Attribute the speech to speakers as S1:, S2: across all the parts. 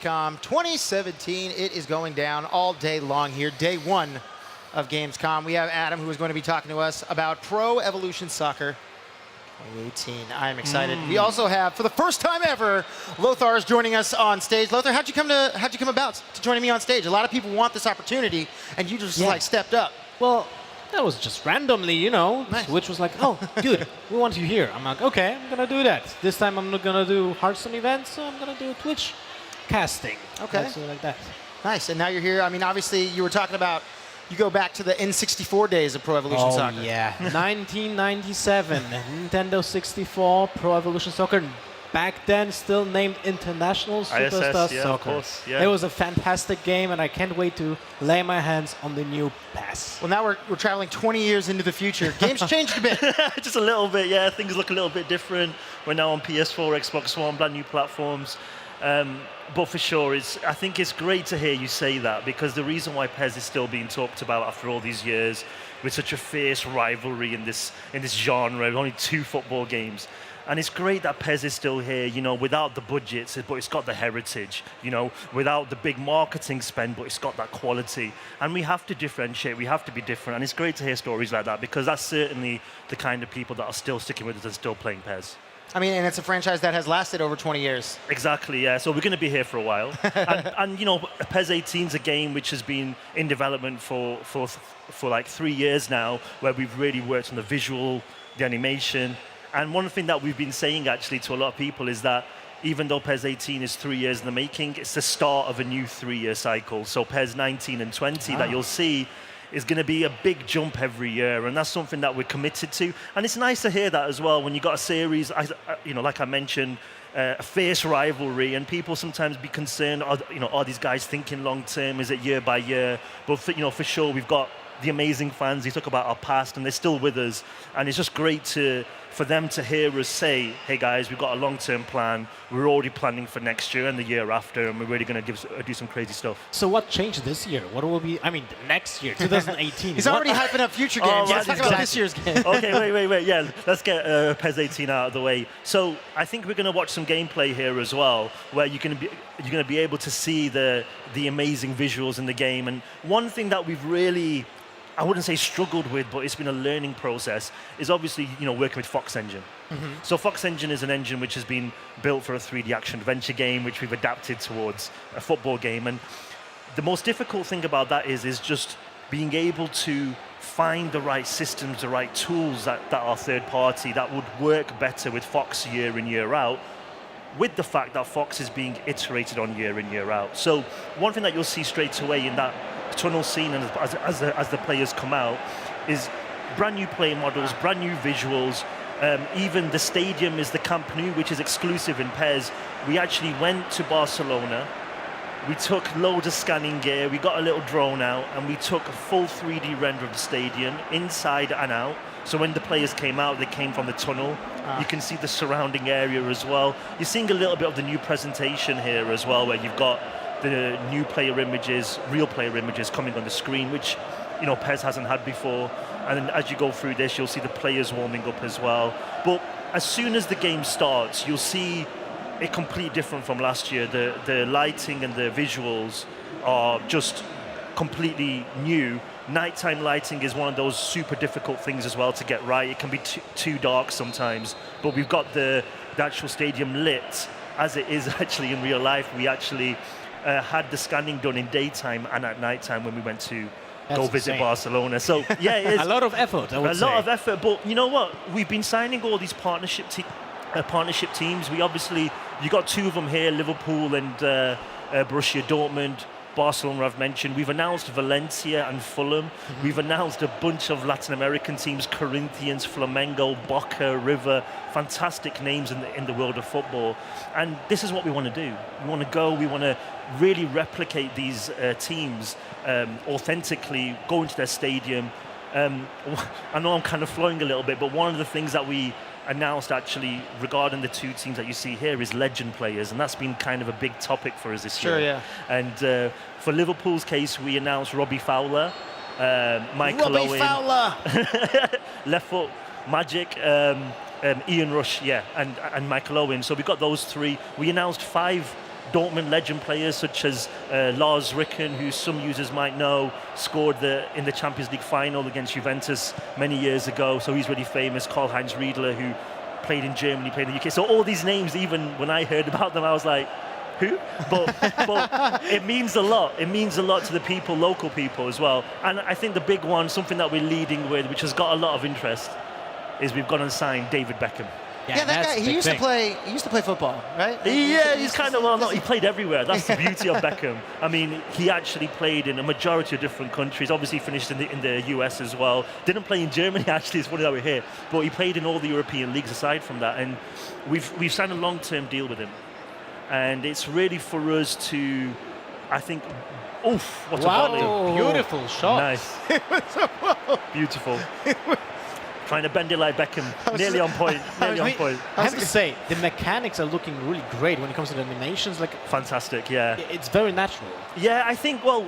S1: Gamescom 2017. It is going down all day long here, day one of Gamescom. We have Adam, who is going to be talking to us about Pro Evolution Soccer 2018. I am excited. We also have, for the first time ever, Lothar is joining us on stage. Lothar, how'd you come about to joining me on stage? A lot of people want this opportunity, and you just like stepped up.
S2: Well, that was just randomly, you know.
S1: Nice.
S2: Which was like, oh, dude, we want you here. I'm like, okay, I'm gonna do that. This time I'm not gonna do Hearthstone events, so I'm gonna do Twitch casting.
S1: Okay.
S2: So like that.
S1: Nice. And now you're here. I mean, obviously, you were talking about you go back to the N64 days of Pro Evolution Soccer.
S2: Oh yeah, 1997, Nintendo 64, Pro Evolution Soccer. Back then, still named International Superstar
S3: yeah,
S2: Soccer.
S3: of course, yeah.
S2: It was a fantastic game, and I can't wait to lay my hands on the new PES.
S1: Well, now we're traveling 20 years into the future. Games changed a bit.
S3: Just a little bit, yeah. Things look a little bit different. We're now on PS4, Xbox One, brand new platforms. But for sure, I think it's great to hear you say that, because the reason why PES is still being talked about after all these years, with such a fierce rivalry in this genre, only 2 football games. And it's great that PES is still here, you know, without the budgets, but it's got the heritage, you know, without the big marketing spend, but it's got that quality. And we have to differentiate, we have to be different. And it's great to hear stories like that, because that's certainly the kind of people that are still sticking with us and still playing PES.
S1: I mean, and it's a franchise that has lasted over 20 years.
S3: Exactly, yeah. So we're going to be here for a while. and, you know, PES 18 is a game which has been in development for like 3 years now, where we've really worked on the visual, the animation. And one thing that we've been saying actually to a lot of people is that even though PES 18 is 3 years in the making, it's the start of a new 3-year cycle. So PES 19 and 20 that you'll see is going to be a big jump every year, and that's something that we're committed to. And it's nice to hear that as well when you got a series, you know, like I mentioned, a fierce rivalry, and people sometimes be concerned, are these guys thinking long term? Is it year by year? But for sure, we've got the amazing fans. They talk about our past, and they're still with us, and it's just great for them to hear us say, hey guys, we've got a long-term plan, we're already planning for next year and the year after, and we're really going to do some crazy stuff.
S2: So what changed this year? What will be, I mean, next year, 2018?
S1: He's already hyping up future games. Let's talk about this year's game.
S3: Okay, wait. Yeah, let's get PES 18 out of the way. So I think we're going to watch some gameplay here as well, where you're going to be able to see the amazing visuals in the game. And one thing that we've really, I wouldn't say struggled with, but it's been a learning process, is obviously, you know, working with Fox Engine. So Fox Engine is an engine which has been built for a 3D action adventure game, which we've adapted towards a football game. And the most difficult thing about that is just being able to find the right systems, the right tools that are third party, that would work better with Fox year in, year out, with the fact that Fox is being iterated on year in, year out. So one thing that you'll see straight away in that tunnel scene, and as the players come out, is brand new play models, brand new visuals. Even the stadium is the Camp Nou, which is exclusive in PES. We actually went to Barcelona. We took loads of scanning gear. We got a little drone out, and we took a full 3D render of the stadium, inside and out. So when the players came out, they came from the tunnel. You can see the surrounding area as well. You're seeing a little bit of the new presentation here as well, where you've got the new player images, real player images coming on the screen, which, you know, PES hasn't had before. And then as you go through this, you'll see the players warming up as well. But as soon as the game starts, you'll see it completely different from last year. The lighting and the visuals are just completely new. Nighttime lighting is one of those super difficult things as well to get right. It can be too dark sometimes, but we've got the actual stadium lit as it is actually in real life. We actually had the scanning done in daytime and at nighttime when we went to go visit Barcelona. So yeah, it is
S2: a lot of effort, I would say.
S3: A lot of effort, but you know what? We've been signing all these partnership teams. We obviously, you got 2 of them here, Liverpool and Borussia Dortmund. Barcelona I've mentioned. We've announced Valencia and Fulham. We've announced a bunch of Latin American teams, Corinthians, Flamengo, Boca, River, fantastic names in the world of football. And this is what we want to do. We want to go, we want to really replicate these teams authentically, go into their stadium. I know I'm kind of flowing a little bit, but one of the things that we announced actually regarding the 2 teams that you see here is legend players, and that's been kind of a big topic for us this year.
S1: Sure, yeah.
S3: And for Liverpool's case, we announced Robbie Fowler, Michael Owen, left foot magic, Ian Rush, yeah, and Michael Owen. So we got those 3. We announced 5 Dortmund legend players such as Lars Ricken, who some users might know, scored in the Champions League final against Juventus many years ago, so he's really famous. Karl-Heinz Riedler, who played in Germany, played in the UK. So all these names, even when I heard about them, I was like, who? But it means a lot. It means a lot to the people, local people as well. And I think the big one, something that we're leading with, which has got a lot of interest, is we've gone and signed David Beckham.
S1: Yeah, that guy. He used to play football, right?
S3: Yeah, he's kind of he played everywhere. That's the beauty of Beckham. I mean, he actually played in a majority of different countries. Obviously, finished in the US as well. Didn't play in Germany. Actually, it's funny that we're here, but he played in all the European leagues aside from that. And we've signed a long-term deal with him, and it's really for us to, I think. Oof! What a volley!
S2: Beautiful shot.
S3: Nice. Beautiful. Trying to bend it like Beckham, nearly on point. Nearly on point.
S2: I have to say, the mechanics are looking really great when it comes to the animations. Like,
S3: fantastic, yeah.
S2: It's very natural.
S3: Yeah, I think. Well,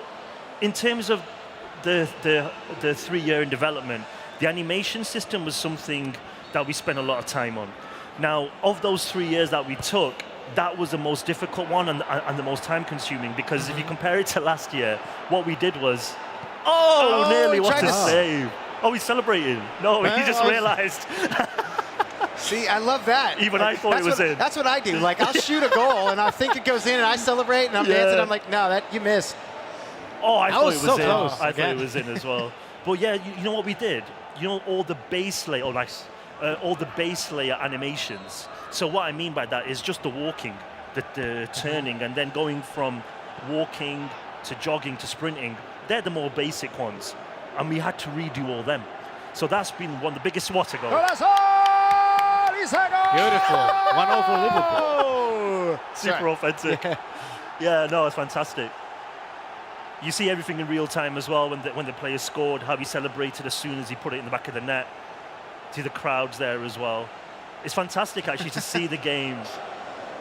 S3: in terms of the 3 year in development, the animation system was something that we spent a lot of time on. Now, of those 3 years that we took, that was the most difficult one and the most time consuming, because if you compare it to last year, what we did was, nearly, what a save. Oh, he's celebrating. No, he just realized.
S1: See, I love that.
S3: Even I thought it was in.
S1: That's what I do. Like, I'll shoot a goal, and I think it goes in, and I celebrate, and I'm dancing. I'm like, no, you missed.
S3: Oh, I thought it was
S2: so
S3: in.
S2: close.
S3: I thought it was in as well. But yeah, you know what we did? You know, all the base layer, all the base layer animations. So what I mean by that is just the walking, the turning, and then going from walking to jogging to sprinting. They're the more basic ones. And we had to redo all them. So that's been one of the biggest. What a goal.
S2: Beautiful. 1-0 for Liverpool.
S3: Super authentic. Yeah, no, it's fantastic. You see everything in real time as well when the player scored, how he celebrated as soon as he put it in the back of the net. See the crowds there as well. It's fantastic actually to see the games.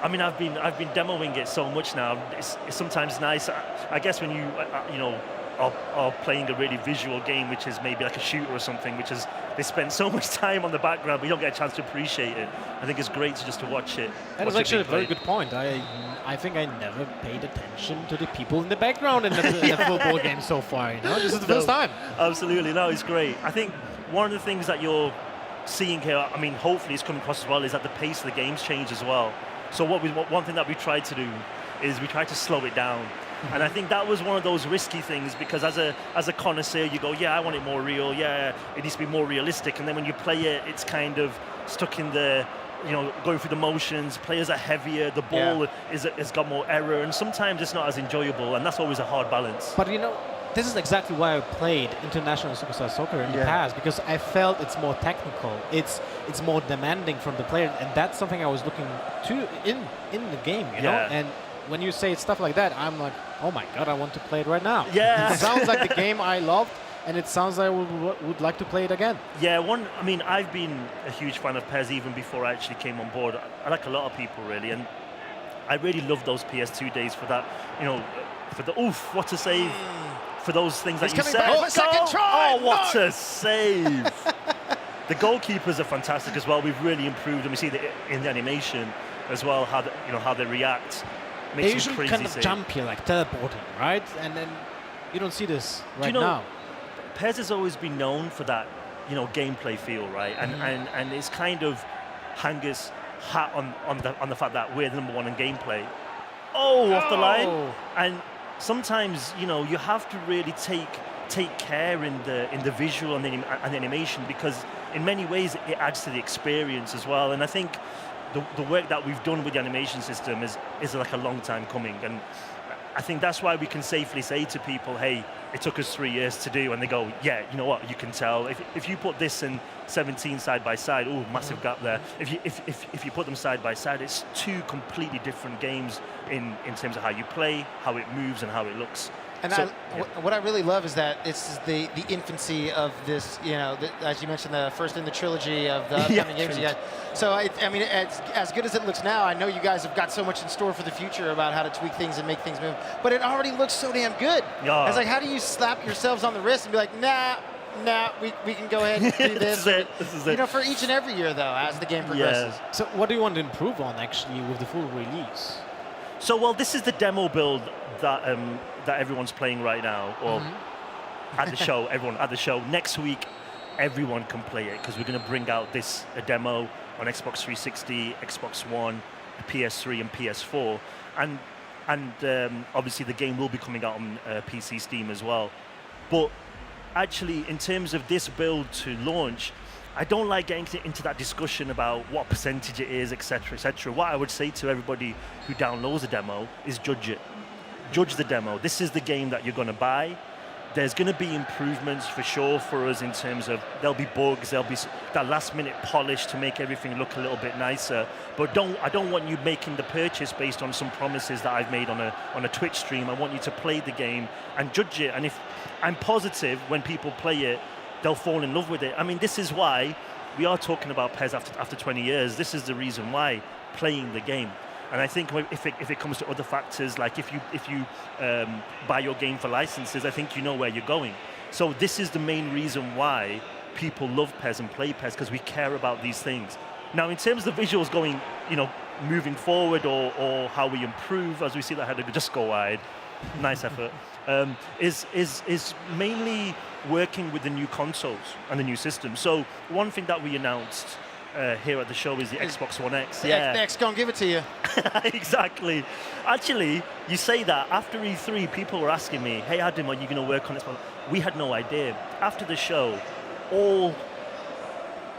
S3: I mean, I've been demoing it so much now. It's sometimes nice. I guess when you are playing a really visual game, which is maybe like a shooter or something, which is they spend so much time on the background, but you don't get a chance to appreciate it. I think it's great to watch it.
S2: That is actually a very good point. I think I never paid attention to the people in the background in the football game so far. You know, this is the first time.
S3: Absolutely, no, it's great. I think one of the things that you're seeing here, I mean, hopefully it's coming across as well, is that the pace of the game's changed as well. So one thing that we tried to do is we tried to slow it down. And I think that was one of those risky things, because as a connoisseur, you go, yeah, I want it more real. Yeah, it needs to be more realistic. And then when you play it, it's kind of stuck in the, going through the motions. Players are heavier. The ball has got more error, and sometimes it's not as enjoyable. And that's always a hard balance.
S2: But this is exactly why I played international superstar soccer in the past, because I felt it's more technical. It's more demanding from the player, and that's something I was looking to in the game. You know, and when you say stuff like that, I'm like, oh my god, I want to play it right now.
S3: Yeah.
S2: It sounds like the game I loved, and it sounds like I would like to play it again.
S3: Yeah, I mean, I've been a huge fan of PES even before I actually came on board. I like a lot of people, really, and I really love those PS2 days for that, for the, what a save. For those things that you said.
S1: Second try.
S3: Oh, what a save. The goalkeepers are fantastic as well. We've really improved, and we see in the animation as well how they react.
S2: They usually kind of jump here, like teleporting, right? And then you don't see this right now.
S3: PES has always been known for that, gameplay feel, right? And it's kind of hang its hat on the fact that we're the number one in gameplay. Off the line. And sometimes, you have to really take care in the visual and the animation, because in many ways it adds to the experience as well. And I think the work that we've done with the animation system is like a long time coming, and I think that's why we can safely say to people, hey, it took us 3 years to do, and they go, yeah, you know what, you can tell. If you put this and 17 side by side, massive gap there. If you put them side by side, it's two completely different games in terms of how you play, how it moves, and how it looks.
S1: And what I really love is that it's the infancy of this, as you mentioned, the first in the trilogy of the upcoming games you got. So, I mean, as good as it looks now, I know you guys have got so much in store for the future about how to tweak things and make things move, but it already looks so damn good.
S3: Yeah.
S1: It's like, how do you slap yourselves on the wrist and be like, nah, we can go ahead and do this.
S3: This is it.
S1: For each and every year, though, as the game progresses.
S2: So what do you want to improve on, actually, with the full release?
S3: So, well, this is the demo build that that everyone's playing right now, or at the show. Everyone at the show next week, everyone can play it because we're going to bring out a demo on Xbox 360, Xbox One, PS3, and PS4, and obviously the game will be coming out on PC, Steam as well. But actually, in terms of this build to launch, I don't like getting into that discussion about what percentage it is, etc., etc. What I would say to everybody who downloads the demo is judge it. Judge the demo. This is the game that you're going to buy. There's going to be improvements for sure for us in terms of there'll be bugs, there'll be that last-minute polish to make everything look a little bit nicer. But I don't want you making the purchase based on some promises that I've made on a Twitch stream. I want you to play the game and judge it. And if I'm positive when people play it, they'll fall in love with it. I mean, this is why we are talking about PES after 20 years. This is the reason why, playing the game. And I think if it comes to other factors, like if you buy your game for licenses, I think you know where you're going. So this is the main reason why people love PES and play PES, because we care about these things. Now, in terms of the visuals going, moving forward or how we improve, as we see that header just go wide, nice effort, is mainly working with the new consoles and the new systems. So one thing that we announced here at the show is the Xbox One X.
S1: Yeah. X gonna give it to you.
S3: Exactly. Actually, you say that. After E3, people were asking me, hey Adam, are you going to work on this one? We had no idea. After the show, all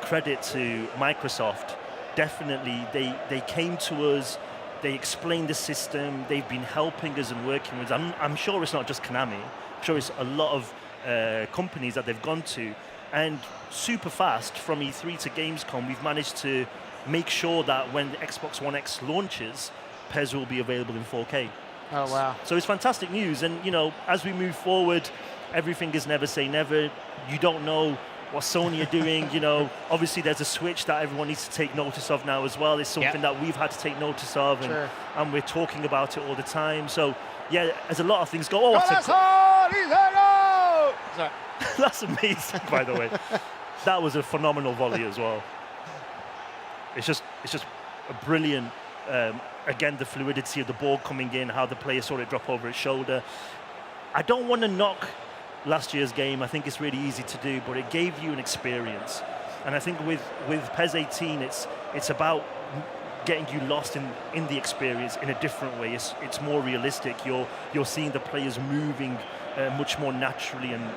S3: credit to Microsoft. Definitely, they came to us, they explained the system, they've been helping us and working with us. I'm sure it's not just Konami. I'm sure it's a lot of companies that they've gone to. And super fast, from E3 to Gamescom, we've managed to make sure that when the Xbox One X launches, PES will be available in 4K.
S1: Oh, wow.
S3: So it's fantastic news. And, as we move forward, everything is never say never. You don't know what Sony are doing. Obviously there's a Switch that everyone needs to take notice of now as well. It's something that we've had to take notice of, and we're talking about it all the time. So, yeah, there's a lot of things go.
S1: Sorry.
S3: That's amazing, by the way. That was a phenomenal volley as well. It's just a brilliant. Again, the fluidity of the ball coming in, how the player saw it drop over his shoulder. I don't want to knock last year's game. I think it's really easy to do, but it gave you an experience. And I think with PES 18, it's about getting you lost in the experience in a different way. It's more realistic. You're seeing the players moving much more naturally, and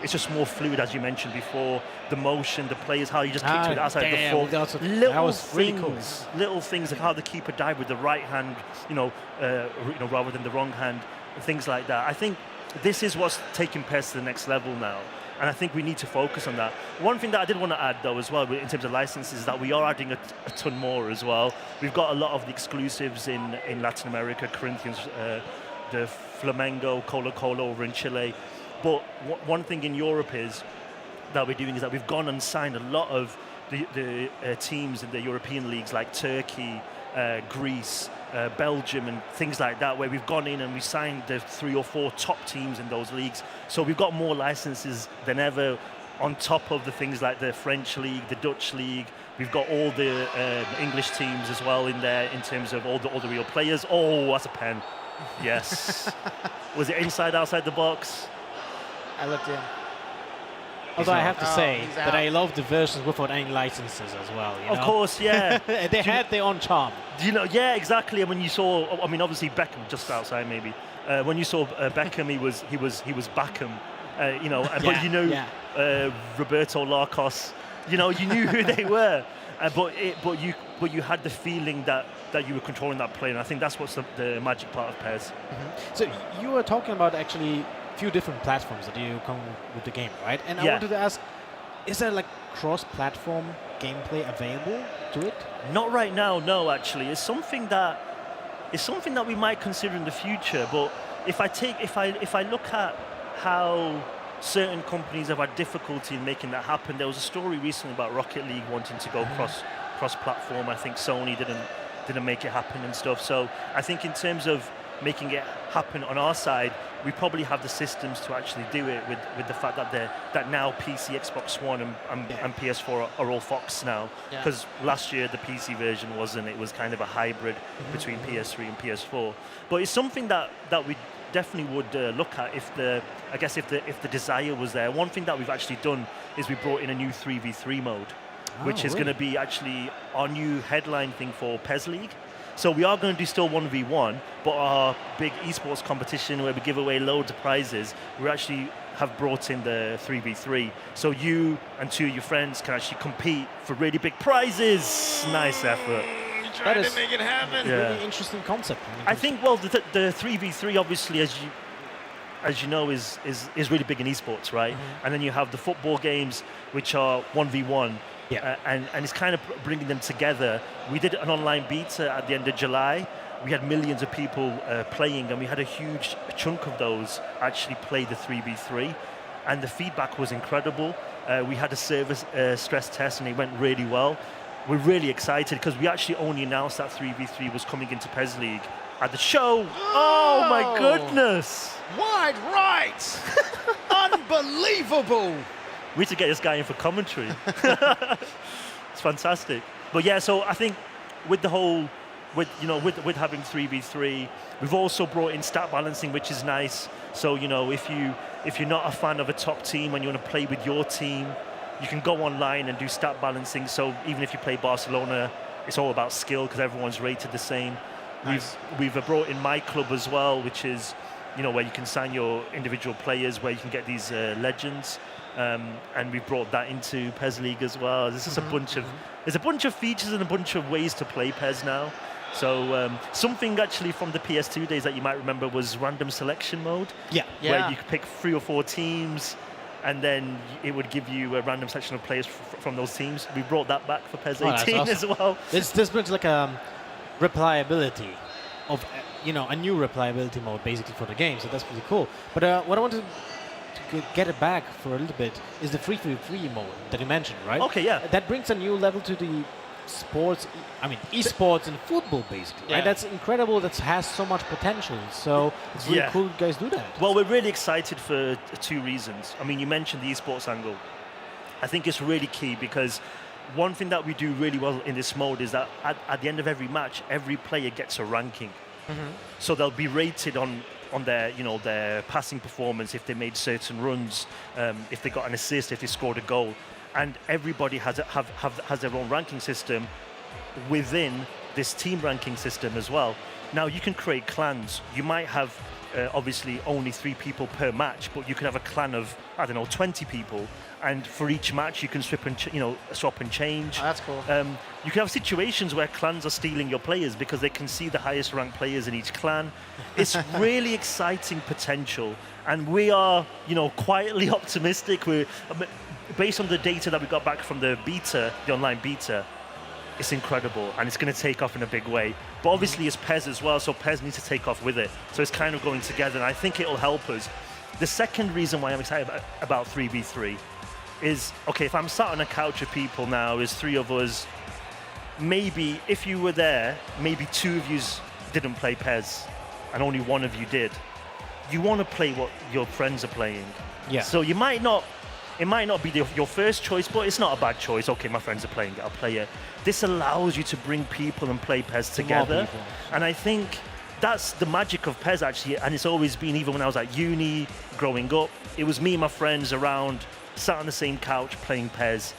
S3: it's just more fluid, as you mentioned before. The motion, the players, how you just kicked with outside the foot.
S2: That was really cool.
S3: Little things like how the keeper dived with the right hand, rather than the wrong hand, things like that. I think this is what's taking PES to the next level now. And I think we need to focus on that. One thing that I did want to add, though, as well, in terms of licenses, is that we are adding a ton more as well. We've got a lot of the exclusives in Latin America, Corinthians, the Flamengo, Colo-Colo over in Chile. But one thing in Europe that we're doing is that we've gone and signed a lot of the teams in the European leagues, like Turkey, Greece, Belgium, and things like that, where we've gone in and we signed the 3 or 4 top teams in those leagues. So we've got more licenses than ever, on top of the things like the French league, the Dutch league. We've got all the English teams as well in there, in terms of all the real players. Oh, that's a pen. Yes. Was it inside, outside the box?
S1: I looked in.
S2: Although I have to say that I love the versions without any licenses as well.
S3: Of course, yeah.
S2: They had their own charm.
S3: Yeah, exactly. And when you saw, obviously Beckham just outside maybe. When you saw Beckham, he was Beckham. But Roberto Larcos. You knew who they were. But you had the feeling that you were controlling that player, and I think that's what's the magic part of PES.
S2: Mm-hmm. So you were talking about actually a few different platforms that you come with the game, right? And I wanted to ask, is there like cross-platform gameplay available to it?
S3: Not right now, no. Actually, it's something that we might consider in the future. But if I look at how certain companies have had difficulty in making that happen, there was a story recently about Rocket League wanting to go cross-platform. I think Sony didn't make it happen and stuff. So I think in terms of making it happen on our side, we probably have the systems to actually do it with the fact that now PC, Xbox One, and PS4 are all Fox now. Because last year the PC version wasn't. It was kind of a hybrid between PS3 and PS4. But it's something that we definitely would look at if the desire was there. One thing that we've actually done is we brought in a new 3v3 mode, which is going to be actually our new headline thing for PES League. So we are going to do still 1v1, but our big esports competition where we give away loads of prizes, we actually have brought in the 3v3. So you and two of your friends can actually compete for really big prizes. Nice effort.
S1: Trying to make it happen.
S2: Really interesting concept.
S3: I think, well, the 3v3 obviously, as you know, is really big in esports, right? And then you have the football games, which are 1v1. And it's kind of bringing them together. We did an online beta at the end of July. We had millions of people playing, and we had a huge chunk of those actually play the 3v3. And the feedback was incredible. We had a server stress test, and it went really well. We're really excited because we actually only announced that 3v3 was coming into PES League at the show. Oh my goodness!
S1: Wide right! Unbelievable!
S3: We need to get this guy in for commentary. It's fantastic. But yeah, so I think with the whole, with having 3v3, we've also brought in stat balancing, which is nice. So if you're not a fan of a top team and you want to play with your team, you can go online and do stat balancing. So even if you play Barcelona, it's all about skill because everyone's rated the same. Nice. We've brought in My Club as well, which is where you can sign your individual players, where you can get these legends. And we brought that into PES League as well. There's just there's a bunch of features and a bunch of ways to play PES now. So something actually from the PS2 days that you might remember was random selection mode. Where you could pick 3 or 4 teams, and then it would give you a random selection of players from those teams. We brought that back for PES 18
S2: awesome.
S3: as well.
S2: This brings like a replayability of a new replayability mode basically for the game. So that's pretty cool. But what I wanted to get it back for a little bit is the 3v3 mode that you mentioned, right?
S3: Okay, yeah.
S2: That brings a new level to the sports, esports and football basically, right? That's incredible. That has so much potential. So it's really cool you guys do that.
S3: Well, we're really excited for 2 reasons. I mean, you mentioned the esports angle. I think it's really key because one thing that we do really well in this mode is that at the end of every match, every player gets a ranking. So they'll be rated on their passing performance, if they made certain runs, if they got an assist, if they scored a goal, and everybody has their own ranking system within this team ranking system as well. Now you can create clans. You might have obviously only 3 people per match, but you can have a clan of 20 people, and for each match you can swap and change.
S1: Oh, that's cool.
S3: You can have situations where clans are stealing your players because they can see the highest ranked players in each clan. It's really exciting potential, and we are quietly optimistic. We're based on the data that we got back from the online beta. It's incredible, and it's going to take off in a big way. But obviously it's PES as well, so PES needs to take off with it. So it's kind of going together, and I think it'll help us. The second reason why I'm excited about 3v3 is, okay, if I'm sat on a couch of people now, there's 3 of us, maybe if you were there, maybe 2 of you didn't play PES, and only 1 of you did. You want to play what your friends are playing. So it might not be your first choice, but it's not a bad choice. Okay, my friends are playing it, I'll play it. This allows you to bring people and play PES together. And I think that's the magic of PES actually, and it's always been, even when I was at uni, growing up, it was me and my friends around, sat on the same couch playing PES.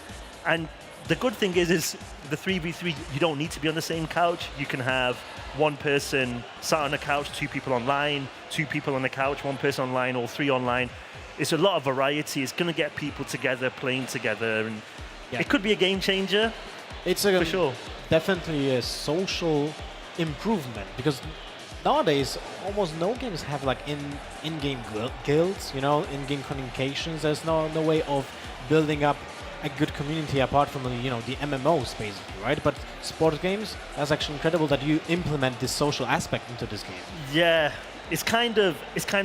S3: And the good thing is the 3v3, you don't need to be on the same couch. You can have 1 person sat on a couch, 2 people online, 2 people on the couch, 1 person online, or 3 online. It's a lot of variety. It's going to get people together, playing together, and it could be a game changer.
S2: It's
S3: for sure.
S2: Definitely a social improvement, because nowadays almost no games have like in-game guilds, in-game communications. There's no way of building up a good community apart from the MMOs basically, right? But sports games, that's actually incredible that you implement this social aspect into this game.
S3: Yeah. It's kind of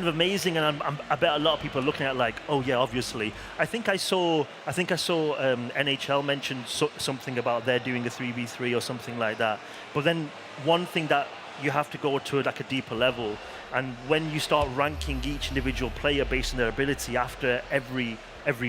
S3: amazing, and I bet a lot of people are looking at it like, oh yeah, obviously. I think I saw NHL mention something about they're doing a 3v3 or something like that. But then one thing that you have to go to like a deeper level. And when you start ranking each individual player based on their ability after every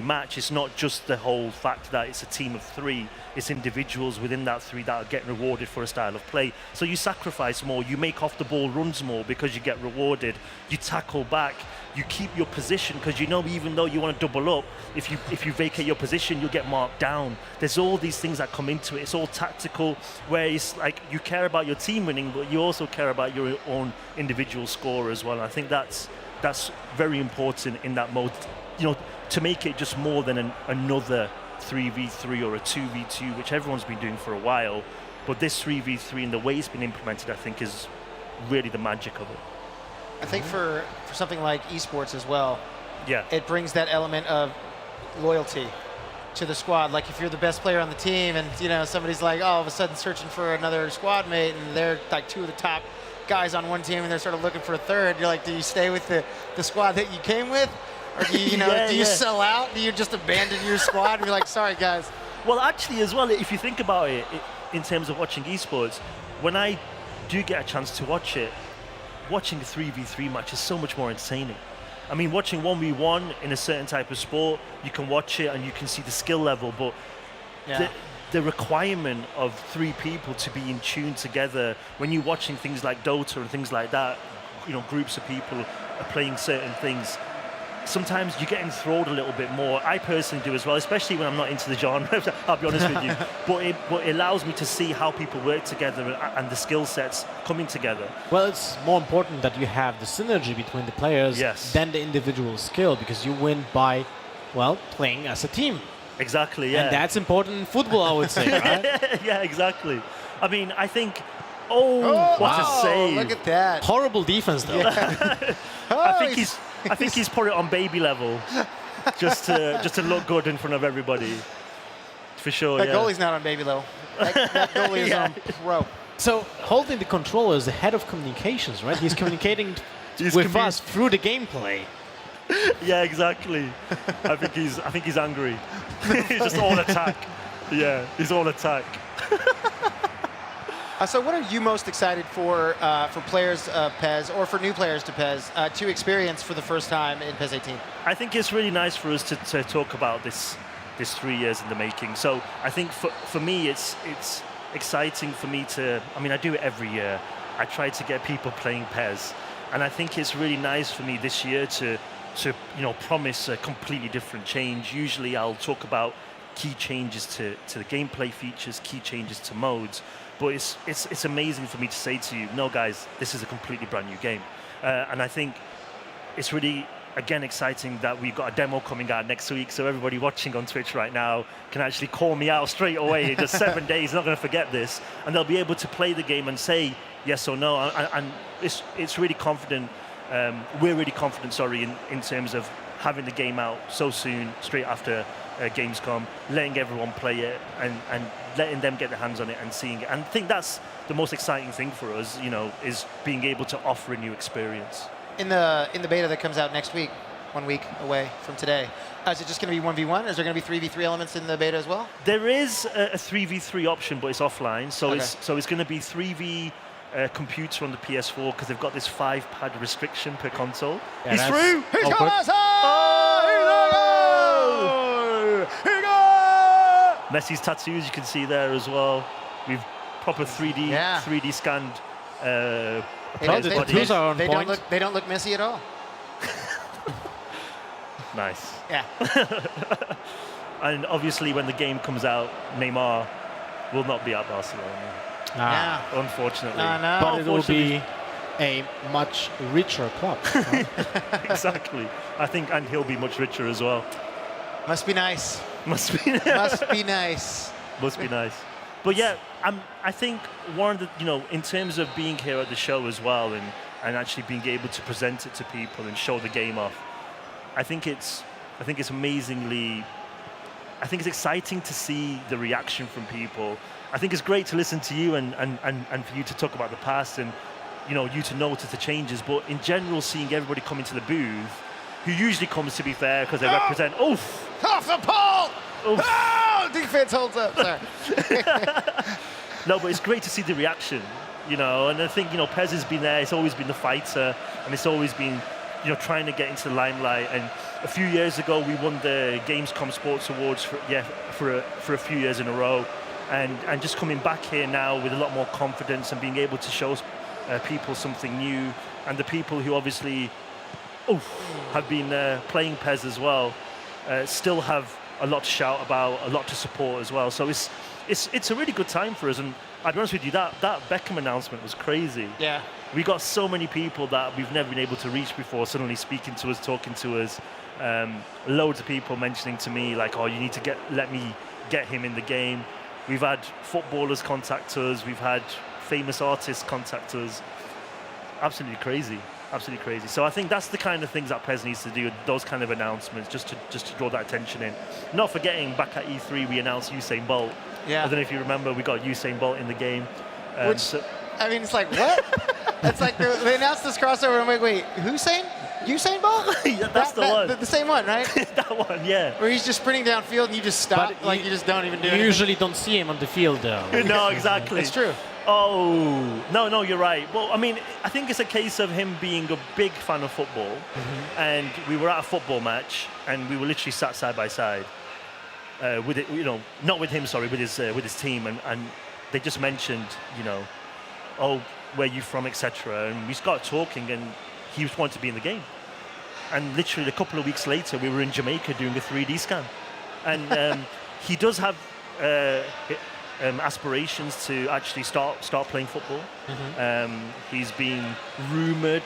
S3: match, it's not just the whole fact that it's a team of 3, it's individuals within that 3 that are getting rewarded for a style of play. So you sacrifice more, you make off the ball runs more because you get rewarded, you tackle back, you keep your position because you know even though you want to double up, if you vacate your position, you'll get marked down. There's all these things that come into it. It's all tactical, where it's like you care about your team winning, but you also care about your own individual score as well. And I think that's very important in that mode, you know, to make it just more than another 3v3 or a 2v2, which everyone's been doing for a while. But this 3v3 and the way it's been implemented, I think, is really the magic of it.
S1: I think for something like esports as well,
S3: yeah,
S1: it brings that element of loyalty to the squad. Like if you're the best player on the team and, you know, somebody's like all of a sudden searching for another squad mate and they're like 2 of the top guys on one team and they're sort of looking for a third, you're like, do you stay with the squad that you came with? Or do you, do you sell out? Do you just abandon your squad and you're like, sorry guys?
S3: Well, actually as well, if you think about it in terms of watching esports, when I do get a chance to watch it, watching a 3v3 match is so much more entertaining. I mean, watching 1v1 in a certain type of sport, you can watch it and you can see the skill level, but the requirement of 3 people to be in tune together, when you're watching things like Dota and things like that, you know, groups of people are playing certain things, sometimes you get enthralled a little bit more. I personally do as well, especially when I'm not into the genre, I'll be honest with you. But it allows me to see how people work together and the skill sets coming together.
S2: Well, it's more important that you have the synergy between the players than the individual skill, because you win by, well, playing as a team.
S3: Exactly, yeah.
S2: And that's important in football, I would say, right?
S3: Yeah, exactly. I mean, I think, what a save.
S1: Look at that.
S2: Horrible defense, though.
S1: Yeah.
S3: I think he's put it on baby level, just to look good in front of everybody, for sure.
S1: That goalie's not on baby level. That goalie is on pro.
S2: So holding the controller is the head of communications, right? He's communicating with us through the gameplay.
S3: Yeah, exactly. I think he's angry. He's just all attack. Yeah, he's all attack.
S1: So what are you most excited for players of PES or for new players to PES to experience for the first time in PES 18?
S3: I think it's really nice for us to talk about this 3 years in the making. So I think for me it's exciting for me to, I mean, I do it every year. I try to get people playing PES, and I think it's really nice for me this year to promise a completely different change. Usually I'll talk about key changes to the gameplay features, key changes to modes. But it's amazing for me to say to you, no guys, this is a completely brand new game. And I think it's really, again, exciting that we've got a demo coming out next week, so everybody watching on Twitch right now can actually call me out straight away in just 7 days. They're not going to forget this. And they'll be able to play the game and say yes or no. And it's really confident. We're really confident, in terms of having the game out so soon, straight after Gamescom, letting everyone play it and letting them get their hands on it and seeing it. And I think that's the most exciting thing for us, is being able to offer a new experience.
S1: In the beta that comes out next week, 1 week away from today, is it just going to be 1v1? Is there going to be 3v3 elements in the beta as well?
S3: There is a 3v3 option, but it's offline. So
S1: okay.
S3: it's going to be 3v computer on the PS4 because they've got this 5-pad restriction per console.
S1: Yeah, he's through! He's got
S3: Messi's tattoos you can see there as well. We've proper 3D scanned.
S1: They don't look messy at all.
S3: Nice.
S1: Yeah.
S3: And obviously, when the game comes out, Neymar will not be at Barcelona. Unfortunately.
S2: But it will be a much richer club. Right?
S3: Exactly. I think, and he'll be much richer as well.
S1: Must be nice.
S3: Must be nice. Must be nice. But yeah, I think one of the, in terms of being here at the show as well and actually being able to present it to people and show the game off, I think it's amazingly, I think it's exciting to see the reaction from people. I think it's great to listen to you and for you to talk about the past and, you to notice the changes. But in general, seeing everybody come into the booth, who usually comes, to be fair, because they represent,
S1: off the pole! Defense holds up, sorry.
S3: No, but it's great to see the reaction. you know. And I think, you know, PES has been there. It's always been the fighter, and it's always been, you know, trying to get into the limelight. And a few years ago, we won the Gamescom Sports Awards for a few years in a row. And just coming back here now with a lot more confidence and being able to show people something new, and the people who obviously have been playing PES as well, still have a lot to shout about, a lot to support as well. So it's a really good time for us. And I'll be honest with you, that Beckham announcement was crazy.
S1: Yeah.
S3: We got so many people that we've never been able to reach before suddenly speaking to us, talking to us. Loads of people mentioning to me like, oh, you need to let me get him in the game. We've had footballers contact us. We've had famous artists contact us. Absolutely crazy. Absolutely crazy. So I think that's the kind of things that PES needs to do, those kind of announcements, just to draw that attention in. Not forgetting, back at E3, we announced Usain Bolt.
S1: Yeah.
S3: I don't know if you remember, we got Usain Bolt in the game.
S1: I mean, it's like, what? It's like they announced this crossover, and I'm like, wait, Usain Bolt?
S3: Yeah, that's the one.
S1: The same one, right?
S3: That one, yeah.
S1: Where he's just sprinting downfield, and you just stop,
S2: But
S1: you just don't even do
S2: You
S1: anything.
S2: usually don't see him on the field, though.
S3: No, exactly.
S1: It's true.
S3: Oh, no, you're right. Well, I mean, I think it's a case of him being a big fan of football, and we were at a football match, and we were literally sat side by side with it, you know, not with him, sorry, with his team, and they just mentioned, you know, oh, where you from, etc. And we started talking, and he was wanting to be in the game. And literally a couple of weeks later, we were in Jamaica doing a 3D scan, and he does have aspirations to actually start playing football. He's been rumoured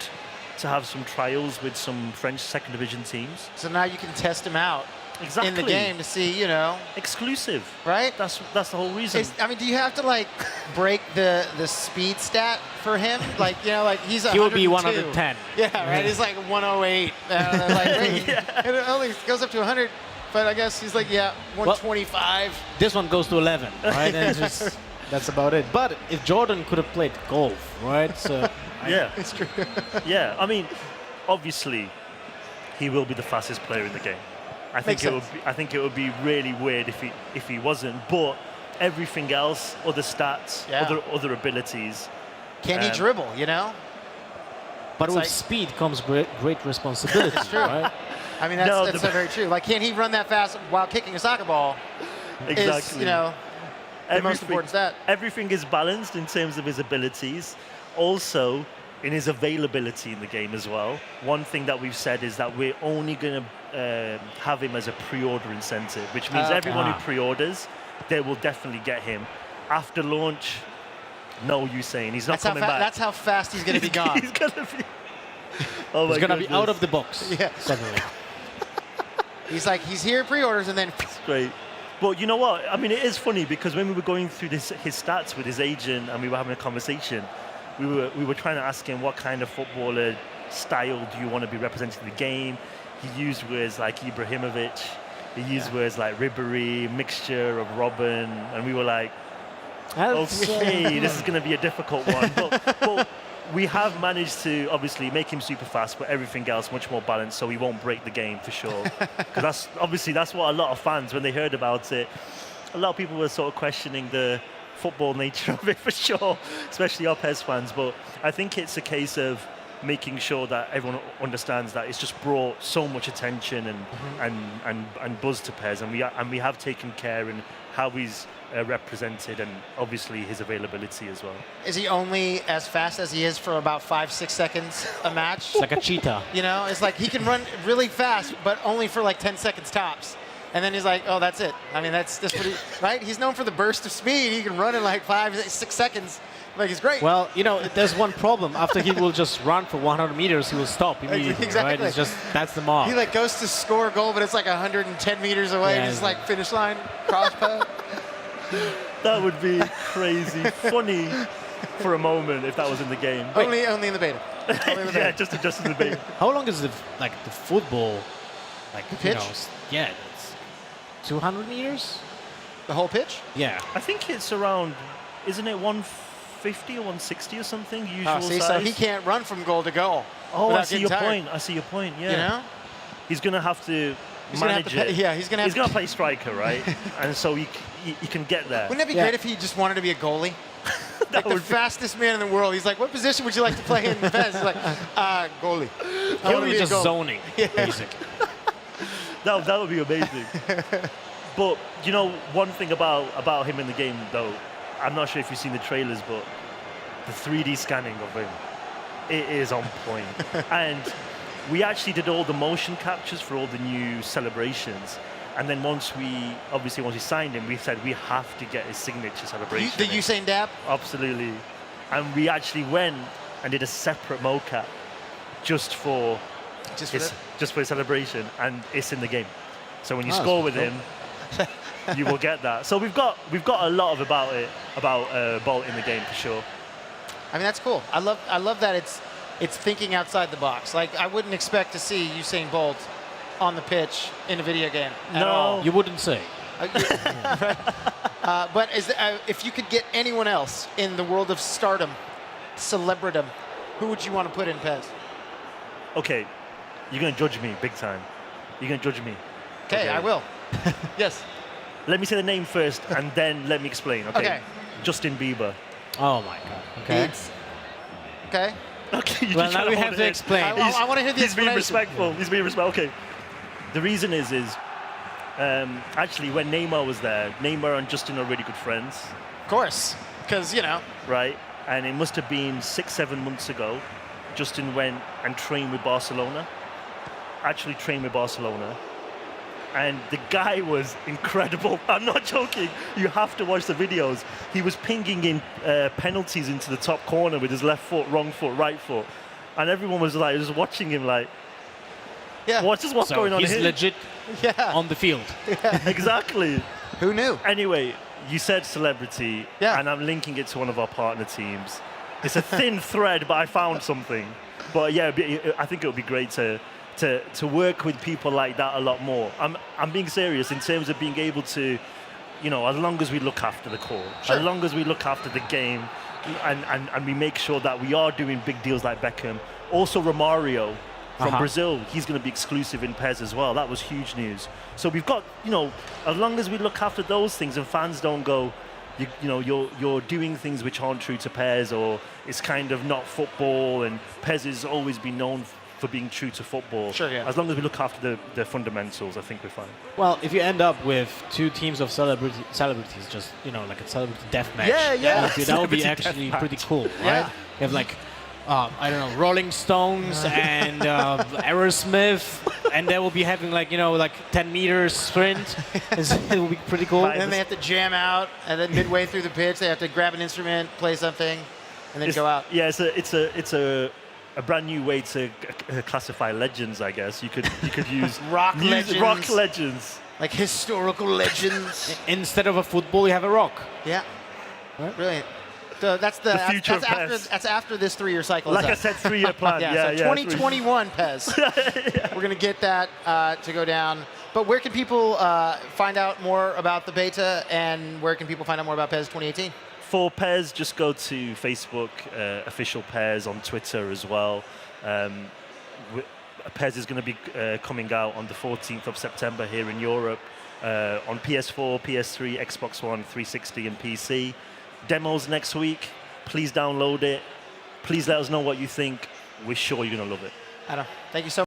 S3: to have some trials with some French second division teams.
S1: So now you can test him out
S3: Exactly.
S1: in the game to see, you know,
S3: Exclusive.
S1: right?
S3: That's the whole reason.
S1: I mean, do you have to like break the speed stat for him? Like, you know, like he's
S2: He will be
S1: 102.
S2: 110.
S1: Yeah, right. He's like 108. Like, wait, it only goes up to 100, but I guess he's like, yeah, 125.
S2: This one goes to 11, right? And it's just, that's about it. But if Jordan could have played golf, right? So
S3: Yeah.
S1: It's true.
S3: Yeah. I mean, obviously, he will be the fastest player in the game. I think it would be really weird if he wasn't. But everything else, other stats,
S1: Yeah.
S3: other abilities.
S1: Can he dribble? You know.
S2: But
S1: It's
S2: with
S1: like-
S2: speed comes great responsibility,
S1: It's true.
S2: right?
S1: I mean, that's,
S3: No,
S1: that's very true. Like, can he run that fast while kicking a soccer ball?
S3: Exactly.
S1: Is, you know, the most important stat.
S3: Everything is balanced in terms of his abilities. Also, in his availability in the game as well. One thing that we've said is that we're only going to have him as a pre-order incentive, which means
S1: Okay.
S3: everyone who pre-orders, they will definitely get him. After launch, no Usain. He's not coming back.
S1: That's how fast he's going to be gone.
S3: He's going to be... Oh
S2: He's
S3: my
S2: going to be out
S3: goodness.
S2: of the box
S1: Yeah.
S2: suddenly.
S1: He's like, he's here, pre-orders, and then
S3: Great. But you know what? I mean, it is funny because when we were going through his stats with his agent and we were having a conversation, we were trying to ask him what kind of footballer style do you want to be representing the game. He used words like Ibrahimovic. He used words like Ribéry, mixture of Robin, and we were like, okay, this is going to be a difficult one. But we have managed to obviously make him super fast, but everything else much more balanced, so he won't break the game for sure. Because that's what a lot of fans, when they heard about it, a lot of people were sort of questioning the football nature of it for sure, especially our PES fans. But I think it's a case of making sure that everyone understands that it's just brought so much attention and buzz to PES, and we have taken care in how he's represented, and obviously his availability as well.
S1: is he only as fast as he is for about 5-6 seconds a match?
S2: It's like a cheetah.
S1: You know, it's like he can run really fast, but only for like 10 seconds tops. And then he's like, oh, that's it. I mean, that's what he, right? He's known for the burst of speed. He can run in like 5-6 seconds. Like, he's great.
S2: Well, you know, there's one problem. After he will just run for 100 meters, he will stop immediately,
S1: Exactly.
S2: right? It's just, that's the mark.
S1: He like goes to score a goal, but it's like 110 meters away.
S2: Yeah,
S1: And it's like finish line, cross path.
S3: That would be crazy funny for a moment if that was in the game.
S1: Only in the beta. Only in the
S3: Yeah,
S1: beta.
S3: just in the big.
S2: How long is the football, like,
S1: The
S2: you
S1: pitch?
S2: know, yeah, it's 200 meters?
S1: The whole pitch?
S2: Yeah.
S3: I think it's around, isn't it 150 or 160 or something, usual
S1: Oh, see,
S3: size?
S1: so he can't run from goal to goal.
S3: Oh, I
S1: without
S3: see
S1: getting
S3: your
S1: tired.
S3: point. I see your point, yeah.
S1: You know?
S3: He's going to have to
S1: He's gonna have
S3: manage
S1: to
S3: it.
S1: play- yeah, he's gonna have to-
S3: play striker, right? And so he can get there.
S1: Wouldn't that be
S2: Yeah.
S1: great if he just wanted to be a goalie? Like the fastest man in the world. He's like, what position would you like to play in PES? He's like, goalie. I
S2: He'll
S1: wanna
S2: be
S1: be a
S2: just
S1: goalie.
S2: zoning, basically.
S3: That would be amazing. But you know, one thing about him in the game, though, I'm not sure if you've seen the trailers, but the 3D scanning of him, it is on point. And we actually did all the motion captures for all the new celebrations. And then once we signed him, we said we have to get his signature celebration.
S1: The Usain dab?
S3: Absolutely. And we actually went and did a separate mocap just for his celebration, and it's in the game. So when you score with him, you will get that. So we've got a lot about Bolt in the game for sure.
S1: I mean, that's cool. I love that it's thinking outside the box. Like, I wouldn't expect to see Usain Bolt on the pitch in a video game at all.
S2: You wouldn't say.
S1: But if you could get anyone else in the world of stardom, celebridom, who would you want to put in PES?
S3: Okay, you're going to judge me big time. You're going to judge me.
S1: Okay, I will. Yes.
S3: Let me say the name first, and then let me explain, okay? Justin Bieber.
S2: Oh, my God. Okay.
S1: Okay.
S3: Okay,
S2: well, now we have to explain.
S1: I want to hear the explanation.
S3: He's being respectful. He's being respectful. Okay. The reason is actually when Neymar was there, Neymar and Justin are really good friends.
S1: Of course, because, you know.
S3: Right, and it must have been 6-7 months ago, Justin went and trained with Barcelona. Actually trained with Barcelona. And the guy was incredible. I'm not joking. You have to watch the videos. He was pinging in penalties into the top corner with his left foot, wrong foot, right foot. And everyone was like, just watching him like,
S1: yeah.
S3: What's going on here?
S2: He's legit on the field.
S1: Yeah.
S3: Exactly.
S1: Who knew?
S3: Anyway, you said celebrity, and I'm linking it to one of our partner teams. It's a thin thread, but I found something. But yeah, I think it would be great to work with people like that a lot more. I'm being serious in terms of being able to, you know, as long as we look after the core, as long as we look after the game, and we make sure that we are doing big deals like Beckham. Also, Romario from Brazil, he's going to be exclusive in PES as well. That was huge news. So we've got, you know, as long as we look after those things and fans don't go, you know, you're doing things which aren't true to PES, or it's kind of not football, and PES has always been known for being true to football.
S1: Sure, yeah.
S3: As long as we look after the fundamentals, I think we're fine.
S2: Well, if you end up with two teams of celebrities, just, you know, like a celebrity death match, that would be actually pretty cool, right?
S1: Yeah.
S2: You have like, I don't know, Rolling Stones and Aerosmith, and they will be having like, you know, like 10 meters sprint. It will be pretty cool.
S1: And then they have to jam out, and then midway through the pitch, they have to grab an instrument, play something, and then go out.
S3: Yeah, it's a brand new way to classify legends, I guess. You could use
S1: rock legends. Like historical legends.
S2: Instead of a football, you have a rock.
S1: Yeah.
S2: Right?
S1: Brilliant. So that's
S3: the future of PES.
S1: That's after this 3-year cycle.
S3: Like I said, 3-year plan.
S1: So 2021 PES. We're going to get that to go down. But where can people find out more about the beta, and where can people find out more about PES 2018?
S3: For PES, just go to Facebook, official PES, on Twitter as well. PES is going to be coming out on the 14th of September here in Europe on PS4, PS3, Xbox One, 360 and PC. Demos next week. Please download it. Please let us know what you think. We're sure you're going to love it.
S1: Adam, thank you so much.